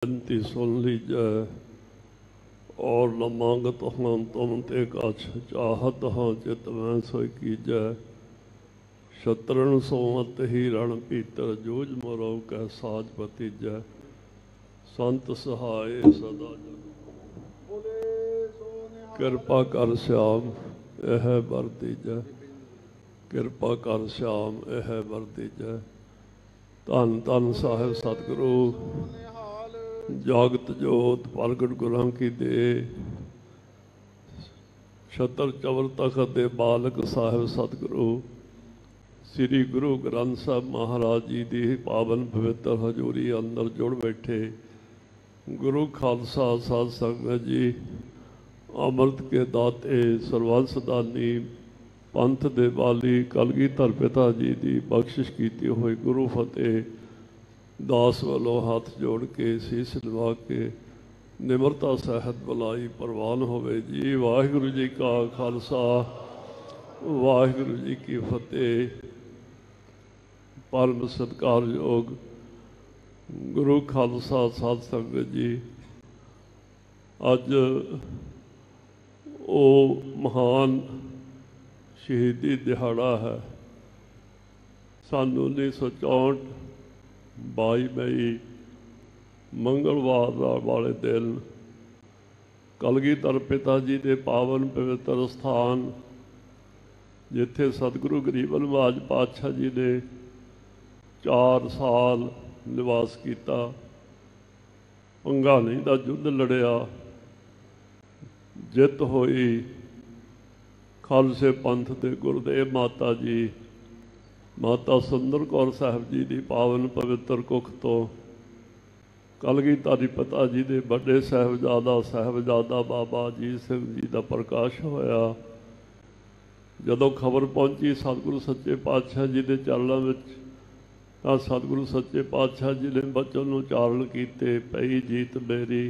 बेनती सुन लीजै और न मांगत हाँ तुम ते कछ चाहत हाँ चित मैं सोई कीजै शतरन सोमत ही रण भीतर जूझ मरो कै साज पतीजै संत सहाय सदा कृपा कर श्याम यह बर दीजै कृपा कर श्याम यह बर दीजै धन धन साहिब सतगुरु जागत जोत प्रगट गुरां की दे छतर चवर तखत दे बालक साहिब सतगुरु श्री गुरु ग्रंथ साहब महाराज जी की पावन पवित्र हजूरी अंदर जुड़ बैठे गुरु खालसा साध संगत जी अमृत के दाते सरवंस दानी पंथ दे बाली कलगीधर पिता जी की बख्शिश की हुई गुरु फतेह दास वालों हाथ जोड़ के शीश नवा के निमरता सहित बुलाई प्रवान होवे जी। वाहिगुरु जी का खालसा वाहिगुरु जी की फतेह। परम सत्कारयोग गुरु खालसा साध संगत जी अज वो महान शहीदी दिहाड़ा है। सन 1964 22 मई मंगलवार वाले दिन कलगीधर पिता जी के पावन पवित्र स्थान जिथे सतगुरु गरीब नवाज पातशाह जी ने 4 साल निवास किया, पंगाली का युद्ध लड़िया, जित होई खालसे पंथ के गुरुदेव माता जी माता सुंदर कौर साहब जी की पावन पवित्र कुख तो कलगीधर पिता जी के बड़े साहबजादा बाबा अजीत सिंह जी का प्रकाश होया। जदों खबर पहुंची सतगुरु सच्चे पातशाह जी के चरणों में तो सतगुरु सच्चे पातशाह जी ने बचन उचारण किए, पई जीत मेरी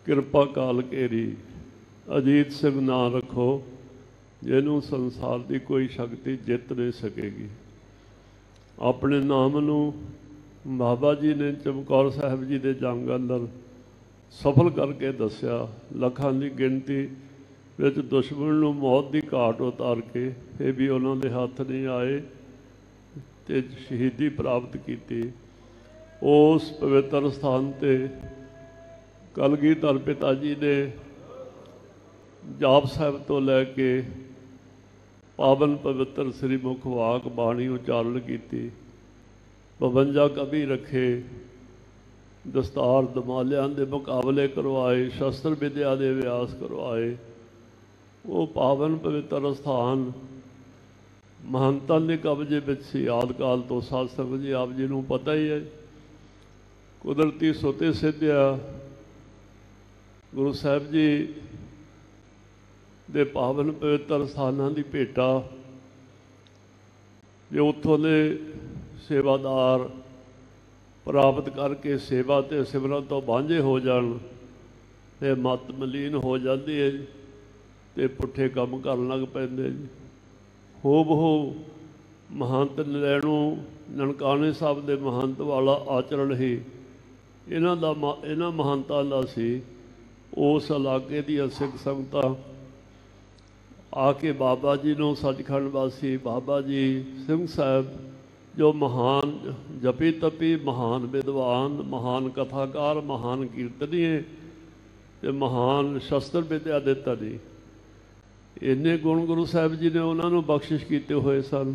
कृपा काल घेरी, अजीत सिंह ना रखो जिन्हों संसार की कोई शक्ति जित नहीं सकेगी। अपने नाम नूं बाबा जी ने चमकौर साहब जी के जंग अंदर सफल करके दसिया। लखां की गिनती विच दुश्मन नूं मौत की घाट उतार के फिर भी उन्होंने हाथ नहीं आए ते शहीदी प्राप्त की। उस पवित्र स्थान ते कलगीधर पिता जी ने जाप साहब तो लैके पावन पवित्र श्री मुख वाक बाणी उचारण की, 52 कवि रखे, दस्तार दमालियां दे मुकाबले करवाए, शस्त्र विद्या के अभ्यास करवाए। वो पावन पवित्र स्थान महंतां के कब्जे में सी आदि काल तो। साध संगत जी आप जी नूं पता ही है, कुदरती सुते सिद्धिया गुरु साहब जी दे पावन पवित्र स्थानां की भेटा जो उत्थों के सेवादार प्राप्त करके सेवा ते सिमरन तो बांझे हो जान ते मत मलीन हो जाती है ते पुठे काम कर लग पैंदे जी। हो बहु महंत नरैणों ननकाने साहब के महंत वाला आचरण ही इन्हां महंतां दा सी। उस इलाके दी सिख संगतां आके बाबा जी नूं सचखंड वासी बाबा जी सिंह साहब जो महान जपी तपी, महान विद्वान, महान कथाकार, महान कीर्तनीय ते महान शस्त्र विद्या दे धनी, इन्ने गुण गुरु साहब जी ने उन्होंने बख्शिश किए हुए सन।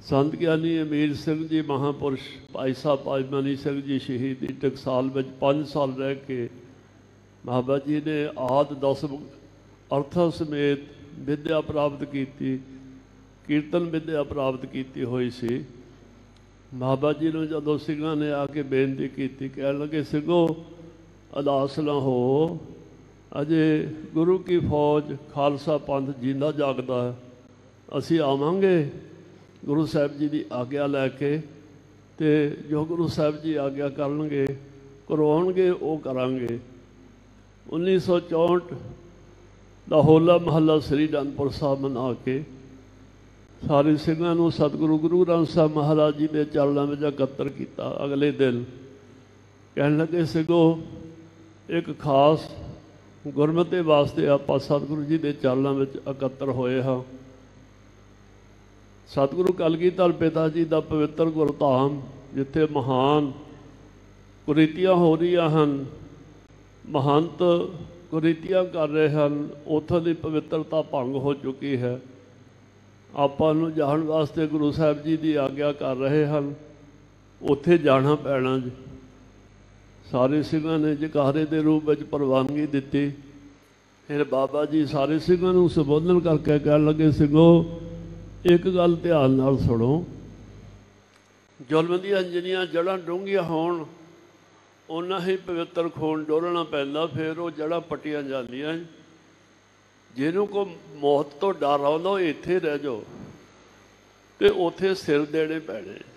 संत ज्ञानी अमीर सिंह जी महापुरुष भाई साहब भाई मनी सिंह जी शहीदी टकसाल में 5 साल रह के बाबा जी ने आदि 10 अर्थां समेत विद्या प्राप्त की, कीर्तन विद्या प्राप्त की हुई सी। बाबा जी ने जदों सिंघां ने आके बेनती की, कह लगे सिंघो अदास ना हो, अजे गुरु की फौज खालसा पंथ जींदा जागदा है, असी आवांगे गुरु साहब जी की आग्ञा लैके ते जो गुरु साहब जी आग्ञा करनगे करवाउणगे वो करांगे। 1964 दा होला महला श्री अनंदपुर साहब मना के सारे सिंघां नूं सतगुरु गुरु ग्रंथ साहब महाराज जी के चरणों में एकत्र किया। अगले दिन कहन लगे सिगो एक खास गुरमति वास्ते आपां सतगुरु जी के चरणों में इकट्ठे होए हाँ। सतगुरु कलगीधर पिता जी का पवित्र गुरधाम जिथे महान कुरीतियां हो रही हैं, महंत कुरीतियां कर रहे हैं, उत्थों की पवित्रता भंग हो चुकी है। आपां नूं जाण वास्ते गुरु साहब जी की आग्या कर रहे हैं, उत्थे जाना पैना जी। सारे सिंघां ने जकारे के रूप में प्रवानगी दी। फिर बाबा जी सारे सिंघां नूं संबोधन करके कह लगे, सिंघो एक गल ध्यान नाल सुनो, जुल्म दीआं जिन्नियां जड़ां डूंघियां होण उन्ना ही पवित्र खून डोलना पैंदा, फिर वो जड़ां पट्टियां जांदियां। जिन्हों को मौत तो डर आउंदा इत्थे रह जाओ, तो उत्थे सिर देने पैने।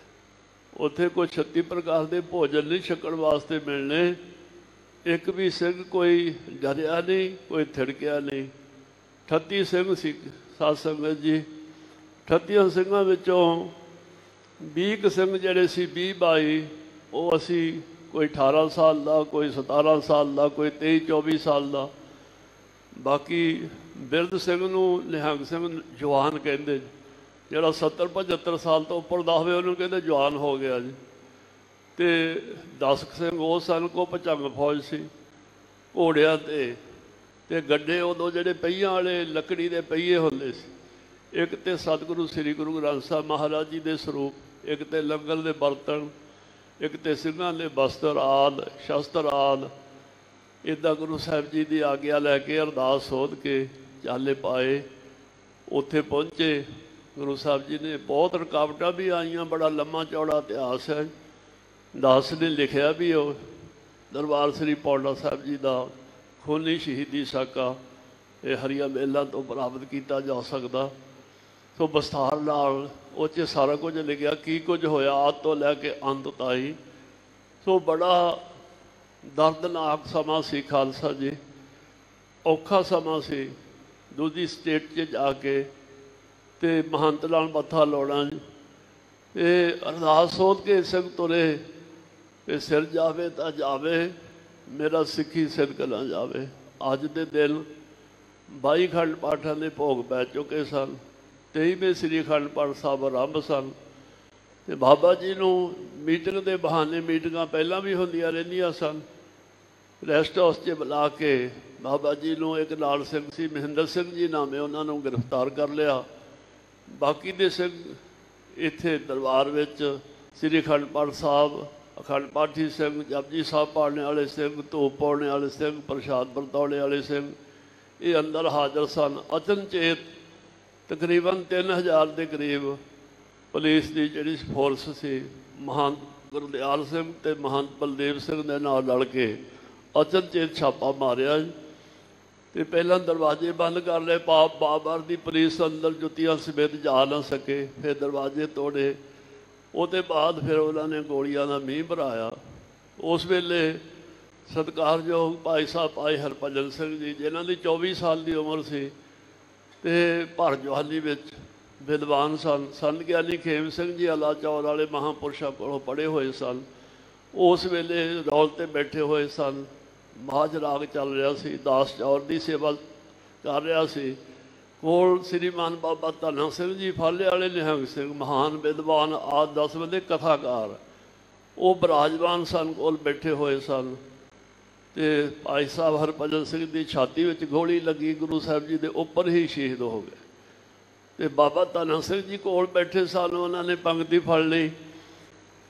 उत्थे कोई 36 प्रकार के भोजन नहीं छकण वास्ते मिलने। एक भी सिंह कोई डरिया नहीं, कोई थिड़किया नहीं। 38 सिंह सी साध संगत जी। 38 सिंघां विचों 20 सिंह जिहड़े सी 20-22 वो असी कोई 18 साल का, कोई 17 साल का, कोई 23-24 साल का। बाकी बिरध सिंह नूं निहंग सिंह जवान कहंदे, जिहड़ा 70-75 साल तो उपर दा होवे उहनूं कहंदे जवान हो गया जी। ते 10 सिंह वो सन को भचंग फौज सी घोड़ियां ते गड्डे उदों जिहड़े पहियां वाले लकड़ी दे पहिए हुंदे सी। एक तो सतगुरु श्री गुरु ग्रंथ साहब महाराज जी के स्वरूप, एक तो लंगर के बर्तन, एक तो सिंघां के बस्तर आदि शस्त्र आदि। इदा गुरु साहब जी की आग्या लैके अरदास सोध के चाले पाए, उत्थे पहुँचे। गुरु साहब जी ने बहुत रुकावटां भी आईयां, बड़ा लम्मा चौड़ा इतिहास है। दास ने लिखिया भी हो दरबार श्री पौंडा साहब जी का खूनी शहीदी साका ये हरिया मेलों तो प्राप्त किया जा सकता। सो विस्तार नाल उस सारा कुछ लिखिया, की कुछ होया आद तो लैके अंत ताई। सो बड़ा दर्दनाक समा सी खालसा जी, औखा समा सी। दूजी स्टेट च जाके ते महंत नाल मत्था लाउणा जी। ये अरदास सोध के सिंह तुरे ते सिर जावे तां जावे, मेरा सिक्खी सिदक ना जावे। अज दे दिन 22 अखंड पाठां दे भोग पै चुके सन। 23वें श्री अखंड पाठ साहब आरंभ सन। ते बाबा जी नूं मीटिंग के बहाने मीटिंगां पहलां भी होंदियां रहिंदियां सन। रैसट हाउस च बुला के बाबा जी नूं एक लाल सिंह सी महेंद्र सिंह जी नामे उन्हां नूं गिरफ्तार कर लिया। बाकी दे सिंह इत्थे दरबार विच श्री अखंड पाठ साहब, अखंड पाठी सिंह, जपजी साहब पढ़ने वाले सिंह, धूप पाने वाले सिंह, प्रसाद वरताउने वाले सिंह ये अंदर हाजिर सन। अचनचेत तकरीबन 3000 के करीब पुलिस की जिहड़ी फोर्स सी महंत गुरदयाल सिंह ते महंत बलदेव सिंह दे नाल लड़ के अचनचेत छापा मारिया। तो पहला दरवाजे बंद कर ले, बार की पुलिस अंदर जुत्तियां समेत जा ना सके। फिर दरवाजे तोड़े, उसके बाद फिर उन्होंने गोलियां का मींह भराया। उस वेले सत्कारयोग भाई साहब भाई हरभजन सिंह जी जिन्हों की 24 साल की उम्र सी ते भर जवानी विच विद्वान सन। संत ज्ञानी खेम सिंह जी अला चौर वाले महापुरुषों को पढ़े हुए सन। उस वेले रौल ते बैठे हुए सन। माज राग चल रहा सी, दास चौर की सेवा कर रहा सी। कोल श्रीमान बाबा धना सिंह जी फाले वाले, निहंग सिंह महान विद्वान आदि 10 बंदे कथाकार वो विराजमान सन, कोल बैठे हुए सन। तो भाई साहब हरभजन सिंह की छाती में गोली लगी, गुरु साहब जी के उपर ही शहीद हो गए। तो बाबा धना सिंह जी कोल बैठे सन, उन्होंने पंक्ति फड़ ली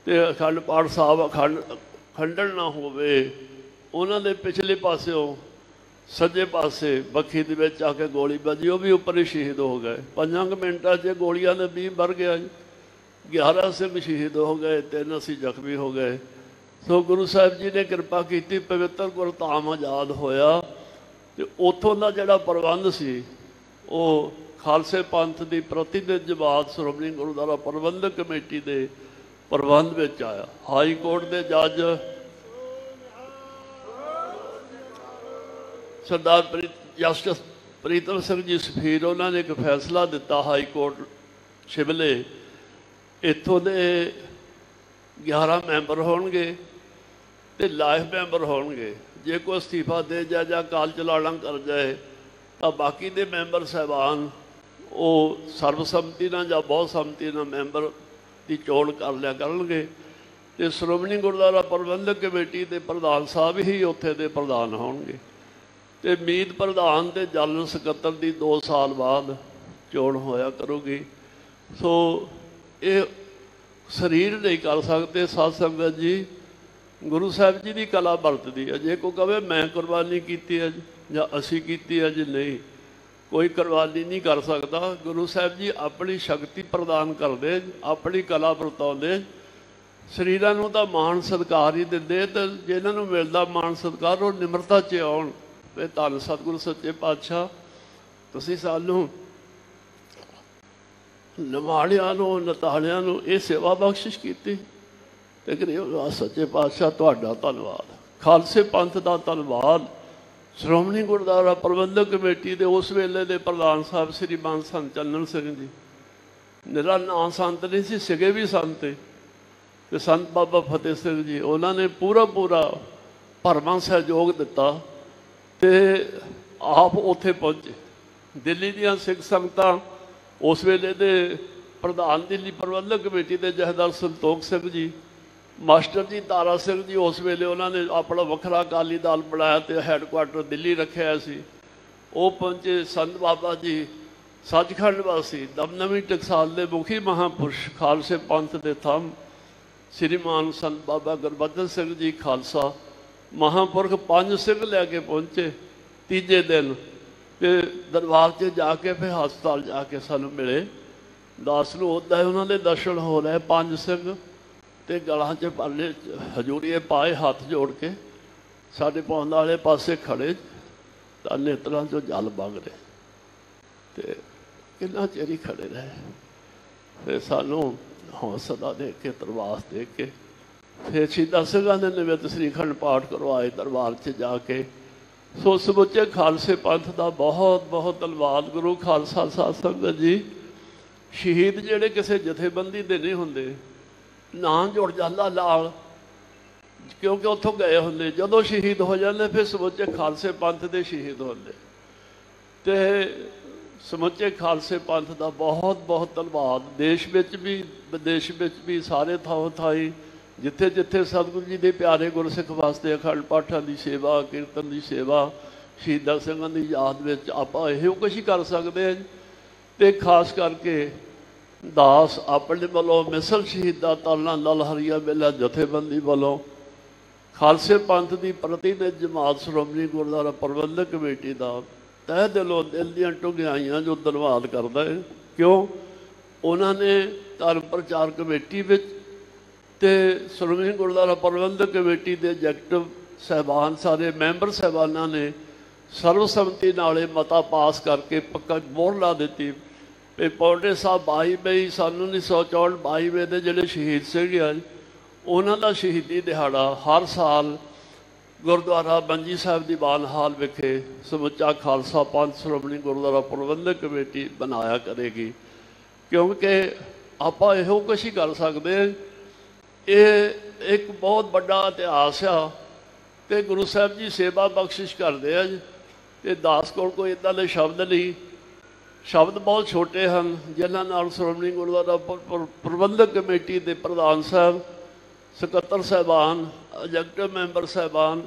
तो अखंड पाठ साहब खंडन ना होवे। उन्होंने पिछले पासों सज्जे पासे बखी दे विच आके गोली बजी, वो भी उपर ही शहीद हो गए। 5 मिनटां च गोलियां ने 20 भर गया। 11 सिंह शहीद हो गए, 3 असी जख्मी हो गए। सो गुरु साहब जी ने कृपा की, पवित्र गुरधाम आज़ाद होया। तो उतों का जिहड़ा प्रबंध सी वो खालसे पंथ की प्रतिनिध जमात श्रोमणी गुरुद्वारा प्रबंधक कमेटी के प्रबंध में आया। हाई कोर्ट के जज सरदार जस्टिस प्रीतम सिंह जी सफीर उन्होंने एक फैसला दिता हाई कोर्ट शिमले, इतों के 11 मैंबर होणगे ਤੇ ਲਾਈਫ ਮੈਂਬਰ ਹੋਣਗੇ। ਜੇ ਕੋਈ ਅਸਤੀਫਾ ਦੇ ਜਾ ਜਾਂ ਕਾਲ ਚਲਾਣਾ ਕਰ ਜਾਏ ਤਾਂ ਬਾਕੀ ਦੇ ਮੈਂਬਰ ਸਾਹਿਬਾਨ ਉਹ ਸਰਬਸੰਮਤੀ ਨਾਲ ਜਾਂ ਬਹੁਤ ਸੰਮਤੀ ਨਾਲ ਮੈਂਬਰ ਦੀ ਚੋਣ ਕਰ ਲਿਆ ਕਰਨਗੇ। ਤੇ ਸ਼੍ਰੋਮਣੀ ਗੁਰਦੁਆਰਾ ਪ੍ਰਬੰਧਕ ਕਮੇਟੀ ਦੇ ਪ੍ਰਧਾਨ ਸਾਹਿਬ ਹੀ ਉੱਥੇ ਦੇ ਪ੍ਰਧਾਨ ਹੋਣਗੇ। ਤੇ ਮੀਤ ਪ੍ਰਧਾਨ ਤੇ ਜਨਰਲ ਸਕੱਤਰ ਦੀ 2 ਸਾਲ ਬਾਅਦ ਚੋਣ ਹੋਇਆ ਕਰੂਗੀ। ਸੋ ਇਹ ਸਰੀਰ ਨਹੀਂ ਕਰ ਸਕਦੇ ਸਾਧ ਸੰਗਤ ਜੀ, ਗੁਰੂ ਸਾਹਿਬ ਜੀ ਦੀ ਕਲਾ ਵਰਤਦੀ ਹੈ। ਜੇ ਕੋਈ ਕਹੇ ਮੈਂ ਕੁਰਬਾਨੀ ਕੀਤੀ ਹੈ ਜਾਂ ਅਸੀਂ ਕੀਤੀ ਹੈ ਜੀ, ਨਹੀਂ, ਕੋਈ ਕੁਰਬਾਨੀ ਨਹੀਂ ਕਰ ਸਕਦਾ। ਗੁਰੂ ਸਾਹਿਬ ਜੀ ਆਪਣੀ ਸ਼ਕਤੀ ਪ੍ਰਦਾਨ ਕਰਦੇ, ਆਪਣੀ ਕਲਾ ਵਰਤਾਉਂਦੇ। ਸਰੀਰਾਂ ਨੂੰ ਤਾਂ ਮਾਣ ਸਤਿਕਾਰ ਹੀ ਦਿੰਦੇ, ਤੇ ਜਿਹਨਾਂ ਨੂੰ ਮਿਲਦਾ ਮਾਣ ਸਤਿਕਾਰ ਉਹ ਨਿਮਰਤਾ 'ਚ ਆਉਣ। ਤੇ ਧੰਨ ਸਤਿਗੁਰੂ ਸੱਚੇ ਪਾਤਸ਼ਾਹ, ਤੁਸੀਂ ਸਾਨੂੰ ਨਿਮਾਣਿਆਂ ਨੂੰ ਨਤਾਲਿਆਂ ਨੂੰ ਇਹ ਸੇਵਾ ਬਖਸ਼ਿਸ਼ ਕੀਤੀ। ਤੇ ਗਰੀਬ ਸੱਚੇ ਪਾਤਸ਼ਾਹ ਤੁਹਾਡਾ ਧੰਨਵਾਦ, ਖਾਲਸੇ ਪੰਥ ਦਾ ਧੰਨਵਾਦ। ਸ਼੍ਰੋਮਣੀ ਗੁਰਦੁਆਰਾ ਪ੍ਰਬੰਧਕ ਕਮੇਟੀ ਦੇ ਉਸ ਵੇਲੇ ਦੇ ਪ੍ਰਧਾਨ ਸਾਹਿਬ ਸ੍ਰੀ ਮਾਨ ਸੰਤ ਚੰਨਨ ਸਿੰਘ ਜੀ, ਮੇਰਾ ਨਾਂ ਸੰਤ ਨਹੀਂ ਸੀ, ਸਿਗੇ ਵੀ ਸੰਤ ਤੇ ਸੰਤ ਬਾਬਾ ਫਤਿਹ ਸਿੰਘ ਜੀ, ਉਹਨਾਂ ਨੇ ਪੂਰਾ ਭਰਵਾਂ ਸਹਿਯੋਗ ਦਿੱਤਾ ਤੇ ਆਪ ਉੱਥੇ ਪਹੁੰਚੇ। ਦਿੱਲੀ ਦੀਆਂ ਸਿੱਖ ਸੰਗਤਾਂ, ਉਸ ਵੇਲੇ ਦੇ ਪ੍ਰਧਾਨ ਦਿੱਲੀ ਪ੍ਰਬੰਧਕ ਕਮੇਟੀ ਦੇ ਜਥੇਦਾਰ ਸੰਤੋਖ ਸਿੰਘ ਜੀ, ਮਾਸਟਰ ਜੀ ਤਾਰਾ ਸਿੰਘ ਜੀ, ਉਸ ਵੇਲੇ ਉਹਨਾਂ ਨੇ ਆਪਣਾ ਵੱਖਰਾ ਅਕਾਲੀ ਦਲ ਬਣਾਇਆ ਤੇ ਹੈੱਡਕੁਆਟਰ ਦਿੱਲੀ ਰੱਖਿਆ ਸੀ, ਉਹ ਪਹੁੰਚੇ। ਸੰਤ ਬਾਬਾ ਜੀ ਸੱਚਖੰਡ ਵਾਸੀ, ਦਮਦਮੀ ਟਕਸਾਲ ਦੇ ਮੁਖੀ ਮਹਾਂਪੁਰਸ਼, ਖਾਲਸੇ ਪੰਥ ਦੇ ਥੰਮ ਸ੍ਰੀਮਾਨ ਸੰਤ ਬਾਬਾ ਗੁਰਬਚਨ ਸਿੰਘ ਜੀ ਖਾਲਸਾ ਮਹਾਂਪੁਰਖ 5 ਸਿੰਘ ਲੈ ਕੇ ਪਹੁੰਚੇ ਤੀਜੇ ਦਿਨ। ਤੇ ਦਰਬਾਰ 'ਚ ਜਾ ਕੇ ਫਿਰ ਹਸਪਤਾਲ ਜਾ ਕੇ ਸਾਨੂੰ ਮਿਲੇ। ਦਾਸ ਨੂੰ ਉੱਦਾਂ ਉਹਨਾਂ ਦੇ ਦਰਸ਼ਨ ਹੋ ਰਹੇ 5 ਸਿੰਘ, ਤੇ ਗਲਾਂ 'ਚ ਪਾਲੇ ਹਜੂਰੀਏ ਪਾਏ, ਹੱਥ ਜੋੜ ਕੇ ਸਾਡੇ ਪੌਂਦ ਵਾਲੇ ਪਾਸੇ ਖੜੇ, ਤਾਂ ਨੇਤਰਾਂ 'ਚੋਂ ਜਲ ਵਗ ਰਹੇ। ਤੇ ਕਿੰਨਾ ਚਿਰ ਹੀ ਖੜੇ ਰਹੇ। ਫਿਰ ਸਾਨੂੰ ਹੌਸਲਾ ਦੇ ਕੇ, ਤਰਵਾਸ ਦੇ ਕੇ, ਫਿਰ ਸ਼ਹੀਦਾਂ ਸਿੰਘਾਂ ਦੇ ਨਿਮਿਤ ਸ੍ਰੀ ਅਖੰਡ ਪਾਠ ਕਰਵਾਏ ਦਰਬਾਰ 'ਚ ਜਾ ਕੇ। ਸੋ ਸਮੁੱਚੇ ਖਾਲਸੇ ਪੰਥ ਦਾ ਬਹੁਤ ਬਹੁਤ ਧੰਨਵਾਦ। ਗੁਰੂ ਖਾਲਸਾ ਸਾਧ ਸੰਗਤ ਜੀ, ਸ਼ਹੀਦ ਜਿਹੜੇ ਕਿਸੇ ਜਥੇਬੰਦੀ ਦੇ ਨਹੀਂ ਹੁੰਦੇ, ਨਾਂ ਜੁੜ ਜਾਂਦਾ ਨਾਲ, ਕਿਉਂਕਿ ਉੱਥੋਂ ਗਏ ਹੁੰਦੇ। ਜਦੋਂ ਸ਼ਹੀਦ ਹੋ ਜਾਂਦੇ ਫਿਰ ਸਮੁੱਚੇ ਖਾਲਸੇ ਪੰਥ ਦੇ ਸ਼ਹੀਦ ਹੁੰਦੇ। ਤੇ ਸਮੁੱਚੇ ਖਾਲਸੇ ਪੰਥ ਦਾ ਬਹੁਤ ਬਹੁਤ ਧੰਨਵਾਦ। ਦੇਸ਼ ਵਿੱਚ ਵੀ ਵਿਦੇਸ਼ ਵਿੱਚ ਵੀ ਸਾਰੇ ਥਾਂ ਥਾਈਂ ਜਿੱਥੇ ਜਿੱਥੇ ਸਤਿਗੁਰੂ ਜੀ ਦੇ ਪਿਆਰੇ ਗੁਰਸਿੱਖ ਵਾਸਤੇ ਅਖੰਡ ਪਾਠਾਂ ਦੀ ਸੇਵਾ, ਕੀਰਤਨ ਦੀ ਸੇਵਾ, ਸ਼ਹੀਦਾਂ ਸਿੰਘਾਂ ਦੀ ਯਾਦ ਵਿੱਚ ਆਪਾਂ ਇਹੋ ਕੁਛ ਹੀ ਕਰ ਸਕਦੇ ਹਾਂ। ਤੇ ਖਾਸ ਕਰਕੇ ਦਾਸ ਆਪਣੇ ਵੱਲੋਂ ਮਿਸਲ ਸ਼ਹੀਦਾਂ ਤਾਲਣਾ ਦਲ ਹਰੀਆ ਮੇਲਾ ਜਥੇਬੰਦੀ ਵੱਲੋਂ ਖਾਲਸੇ ਪੰਥ ਦੀ ਪ੍ਰਤੀਨਿਧ ਜਮਾਤ ਸ਼੍ਰੋਮਣੀ ਗੁਰਦੁਆਰਾ ਪ੍ਰਬੰਧਕ ਕਮੇਟੀ ਦਾ ਤਹਿ ਦਿਲੋਂ ਦਿਲ ਦੀਆਂ ਡੂੰਘਾਈਆਂ ਜੋ ਧੰਨਵਾਦ ਕਰਦਾ ਹੈ। ਕਿਉਂ? ਉਹਨਾਂ ਨੇ ਧਰਮ ਪ੍ਰਚਾਰ ਕਮੇਟੀ ਵਿੱਚ ਤੇ ਸ਼੍ਰੋਮਣੀ ਗੁਰਦੁਆਰਾ ਪ੍ਰਬੰਧਕ ਕਮੇਟੀ ਦੇ ਐਗਜ਼ੈਕਟਿਵ ਸਾਹਿਬਾਨ, ਸਾਰੇ ਮੈਂਬਰ ਸਾਹਿਬਾਨਾਂ ਨੇ ਸਰਵਸੰਮਤੀ ਨਾਲ ਇਹ ਮਤਾ ਪਾਸ ਕਰਕੇ ਪੱਕਾ ਮੋਹਰ ਲਾ ਦਿੱਤੀ ਵੀ ਪੌਂਡੇ ਸਾਹਿਬ 22 ਮਈ ਸਨ 1964 22 ਮਈ ਦੇ ਜਿਹੜੇ ਸ਼ਹੀਦ ਸੀਗੇ ਉਹਨਾਂ ਦਾ ਸ਼ਹੀਦੀ ਦਿਹਾੜਾ ਹਰ ਸਾਲ ਗੁਰਦੁਆਰਾ ਬੰਜੀ ਸਾਹਿਬ ਦੀਵਾਨ ਹਾਲ ਵਿਖੇ ਸਮੁੱਚਾ ਖਾਲਸਾ ਪੰਥ ਸ਼੍ਰੋਮਣੀ ਗੁਰਦੁਆਰਾ ਪ੍ਰਬੰਧਕ ਕਮੇਟੀ ਬਣਾਇਆ ਕਰੇਗੀ। ਕਿਉਂਕਿ ਆਪਾਂ ਇਹੋ ਕੁਛ ਹੀ ਕਰ ਸਕਦੇ ਹਾਂ। ਇਹ ਇੱਕ ਬਹੁਤ ਵੱਡਾ ਇਤਿਹਾਸ ਆ ਤੇ ਗੁਰੂ ਸਾਹਿਬ ਜੀ ਸੇਵਾ ਬਖਸ਼ਿਸ਼ ਕਰਦੇ ਆ। ਤੇ ਦਾਸ ਕੋਲ ਕੋਈ ਇੱਦਾਂ ਦੇ ਸ਼ਬਦ ਨਹੀਂ, ਸ਼ਬਦ ਬਹੁਤ ਛੋਟੇ ਹਨ ਜਿਨ੍ਹਾਂ ਨਾਲ ਸ਼੍ਰੋਮਣੀ ਗੁਰਦੁਆਰਾ ਪ੍ਰਬੰਧਕ ਕਮੇਟੀ ਦੇ ਪ੍ਰਧਾਨ ਸਾਹਿਬ, ਸਕੱਤਰ ਸਾਹਿਬਾਨ, ਐਗਜ਼ੈਕਟਿਵ ਮੈਂਬਰ ਸਾਹਿਬਾਨ,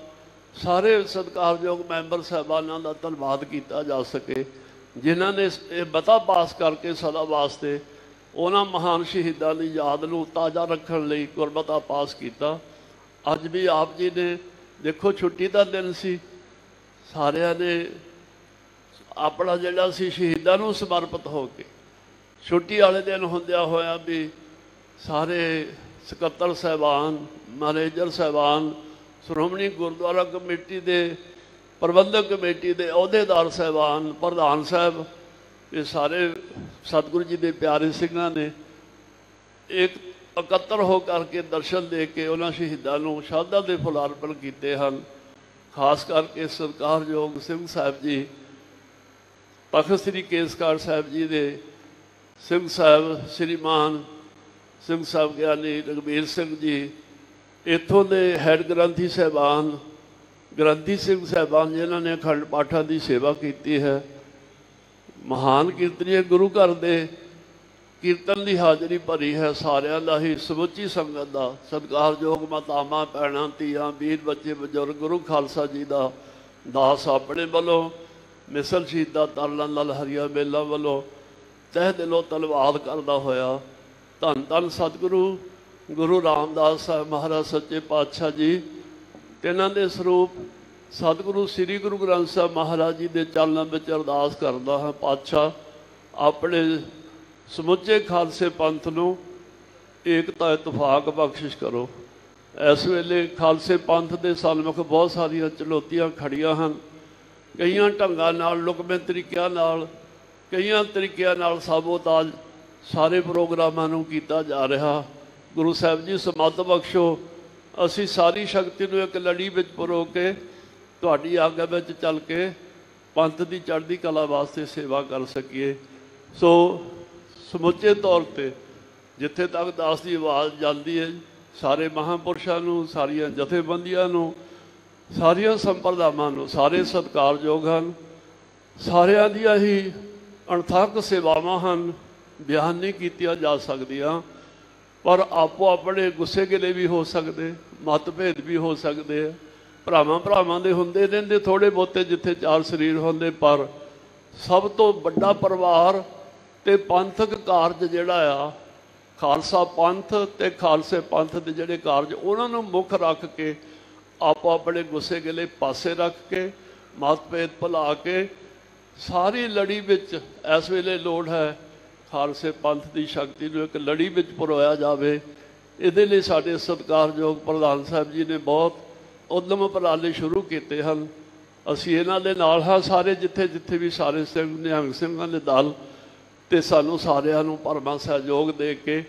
ਸਾਰੇ ਸਤਿਕਾਰਯੋਗ ਮੈਂਬਰ ਸਾਹਿਬਾਨਾਂ ਦਾ ਧੰਨਵਾਦ ਕੀਤਾ ਜਾ ਸਕੇ ਜਿਨ੍ਹਾਂ ਨੇ ਇਹ ਮਤਾ ਪਾਸ ਕਰਕੇ ਸਦਾ ਵਾਸਤੇ ਉਹਨਾਂ ਮਹਾਨ ਸ਼ਹੀਦਾਂ ਦੀ ਯਾਦ ਨੂੰ ਤਾਜ਼ਾ ਰੱਖਣ ਲਈ ਗੁਰਮਤਾ ਪਾਸ ਕੀਤਾ। ਅੱਜ ਵੀ ਆਪ ਜੀ ਨੇ ਦੇਖੋ ਛੁੱਟੀ ਦਾ ਦਿਨ ਸੀ, ਸਾਰਿਆਂ ਨੇ ਆਪਣਾ ਜਿਹੜਾ ਸੀ ਸ਼ਹੀਦਾਂ ਨੂੰ ਸਮਰਪਿਤ ਹੋ ਕੇ ਛੁੱਟੀ ਵਾਲੇ ਦਿਨ ਹੁੰਦਿਆਂ ਹੋਇਆ ਵੀ ਸਾਰੇ ਸਕੱਤਰ ਸਾਹਿਬਾਨ, ਮੈਨੇਜਰ ਸਾਹਿਬਾਨ, ਸ਼੍ਰੋਮਣੀ ਗੁਰਦੁਆਰਾ ਕਮੇਟੀ ਦੇ ਪ੍ਰਬੰਧਕ ਕਮੇਟੀ ਦੇ ਅਹੁਦੇਦਾਰ ਸਾਹਿਬਾਨ, ਪ੍ਰਧਾਨ ਸਾਹਿਬ, ਇਹ ਸਾਰੇ ਸਤਿਗੁਰੂ ਜੀ ਦੇ ਪਿਆਰੇ ਸਿੰਘਾਂ ਨੇ ਇੱਕ ਇਕੱਤਰ ਹੋ ਕਰਕੇ ਦਰਸ਼ਨ ਦੇ ਕੇ ਉਹਨਾਂ ਸ਼ਹੀਦਾਂ ਨੂੰ ਸ਼ਰਧਾ ਦੇ ਫੁੱਲ ਅਰਪਣ ਕੀਤੇ ਹਨ। ਖਾਸ ਕਰਕੇ ਸਤਿਕਾਰਯੋਗ ਸਿੰਘ ਸਾਹਿਬ ਜੀ, ਤਖ਼ਤ ਸ੍ਰੀ ਕੇਸਗੜ੍ਹ ਸਾਹਿਬ ਜੀ ਦੇ ਸਿੰਘ ਸਾਹਿਬ, ਸ਼੍ਰੀਮਾਨ ਸਿੰਘ ਸਾਹਿਬ ਗਿਆਨੀ ਰਘਬੀਰ ਸਿੰਘ ਜੀ, इत्थों के हैड ग्रंथी साहबान ग्रंथी सिंह साहबान जिन्हों ने अखंड पाठां की सेवा की है, महान कीर्तनीय गुरु घर दे कीर्तन की हाज़री भरी है। सारिਆਂ ਦਾ ही समुची संगत का सत्कारयोग मातावां भैणां धीआं वीर बच्चे बजुर्ग गुरु खालसा जी का दास अपने वालों मिसल शहीदा तरलन लाल हरिया मेला वालों तह दिलों धन्नवाद करदा होया धन धन सतगुरु गुरु रामदास साहब महाराज सच्चे पातशाह जी तिन्हां दे स्वरूप सतगुरु श्री गुरु ग्रंथ साहब महाराज जी के चरणों में अरदास करदा हाँ। पातशाह अपने समुचे खालसे पंथ नूं एकता इतफाक बख्शिश करो। इस वेले खालसे पंथ के सन्मुख बहुत सारिया चुनौतियां खड़ियां हैं। कई ढंगां नाल लुकवें तरीकों नाल कई तरीकों नाल साबोताज सारे प्रोग्रामां नूं कीता जा रहा। गुरु साहब जी समत बख्शो, असी सारी शक्ति नूं एक लड़ी विच परो के तुहाडी आग्या विच चल के पंथ की चढ़ती कला वास्ते सेवा कर सकीए। सो समुचे तौर पर जिथे तक दास की आवाज़ जाती है सारे महापुरुषों नूं सारिया जथेबंदियां नूं सारिया संप्रदावां नूं सारे सत्कारयोग हैं। सारिया दियां ही अणथक सेवावां हैं, बयान नहीं कीतियां जा सकदियां, पर आपो अपने गुस्से गिले भी हो सकते, मतभेद भी हो सकते हैं। भरावां भरावां दे हुंदे रहिंदे थोड़े बहुते जिथे चार शरीर होंदे, पर सब तो बड़ा परिवार ते पंथक कारज जिहड़ा आ खालसा पंथ ते खालसे पंथ दे जिहड़े कारज उन्हां नूं मुख रख के आपो अपने गुस्से गिले पासे रख के मतभेद भुला के सारी लड़ी विच इस वेले लोड़ है खालसे पंथ की शक्ति नूं एक लड़ी विच परोया जाए। इहदे लई साडे सत्कारयोग प्रधान साहब जी ने बहुत उद्यम उपराले शुरू किए हैं। असीं इन्हां दे नाल हां, सारे जिथे जिथे भी सारे सिंह निहंग सिंघां दे दल ते सानू सारियां नूं भरवां सहयोग दे के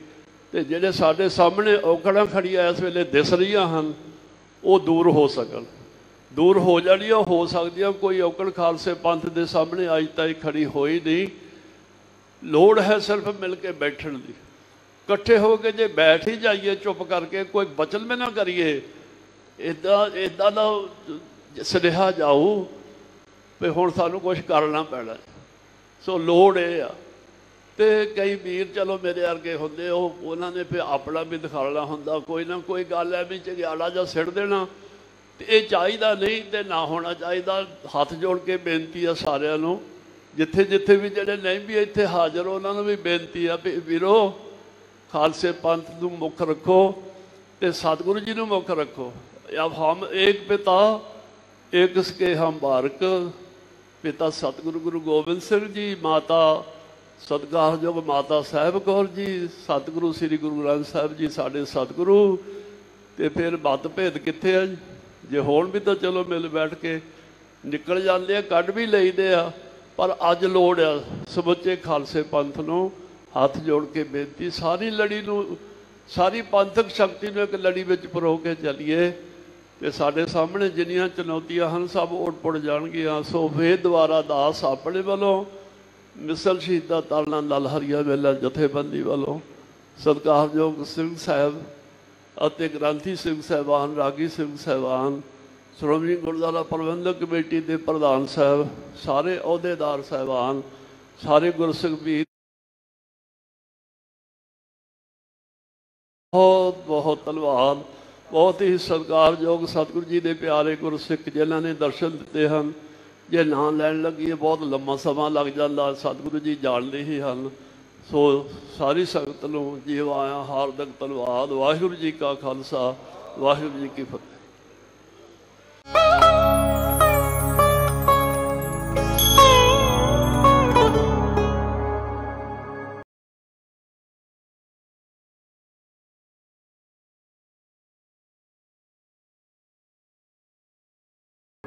ते जिहड़े साडे सामने औकड़ां खड़ियां इस वेले दिस रहीआं हन वो दूर हो सकन, दूर हो जाणियां हो सकदियां। कोई औकड़ खालसे पंथ दे सामने अज तक खड़ी होई नहीं। लोड़ है सिर्फ मिल के बैठण दी, इकट्ठे हो के जे बैठ ही जाइए चुप करके कोई बचन में ना करिए, इदा इदा दा सुनेहा जाऊ भी हुण सानू कुछ करना पैना। सो लोड़ ये आ ते कई वीर चलो मेरे वर्गे होंदे उन्होंने फिर अपना भी दिखाना होंदा, कोई ना कोई गल है भी झगियाड़ा जा सिड़ देना तो ये चाहिदा नहीं ते ना होना चाहिदा। हाथ जोड़ के बेनती है सारिਆਂ ਨੂੰ, जिथे जिथे भी ਜਿਹੜੇ नहीं भी इत्थे हाजिर उन्होंने भी बेनती है भी वीरो खालसे पंथ ਨੂੰ मुख रखो ते सतगुरु जी ਨੂੰ मुख रखो। अब हम एक पिता एक इसके हम बारक पिता सतगुरु गुरु गोबिंद सिंह जी, माता सत्कारयोग माता साहब कौर जी, सतगुरु श्री गुरु ग्रंथ साहब जी साढ़े सतगुरु। तो फिर मतभेद कित्थे है जे होण भी तो चलो मिल बैठ के निकल जाते हैं, कढ़ भी लईदे आ, पर अज लोड़ आ समुचे खालसे पंथ नूं हाथ जोड़ के बेनती सारी लड़ी नूं सारी पंथक शक्ति नूं एक लड़ी विच परो के चलीए ते साडे सामने जिन्नियां चुनौतियां हैं सब उड़ पुड़ जाणगियां। सो वे द्वारा दास अपने वालों मिसल शहीदा तरना लाल हरिया मेला जथेबंदी वालों सत्कारयोग सिंह साहब ਅਤੇ ग्रंथी सिंह साहबान रागी सिंह साहबान श्रोमणी गुरुद्वारा प्रबंधक कमेटी के प्रधान साहब सारे अहुदेदार साहबान सारे गुरसिख भीर बहुत बहुत धन्यवाद। बहुत ही सत्कारयोग सतगुरु जी के प्यारे गुरसिख जिन्होंने दर्शन दिते हैं। जे ना लैन लगी बहुत लंबा समा लग जाता, सतगुरु जी जानते ही हैं। सो सारी संगत नूं जीव आया हार्दिक धन्यवाद। वाहिगुरू जी का खालसा वाहिगुरू जी की फतेह।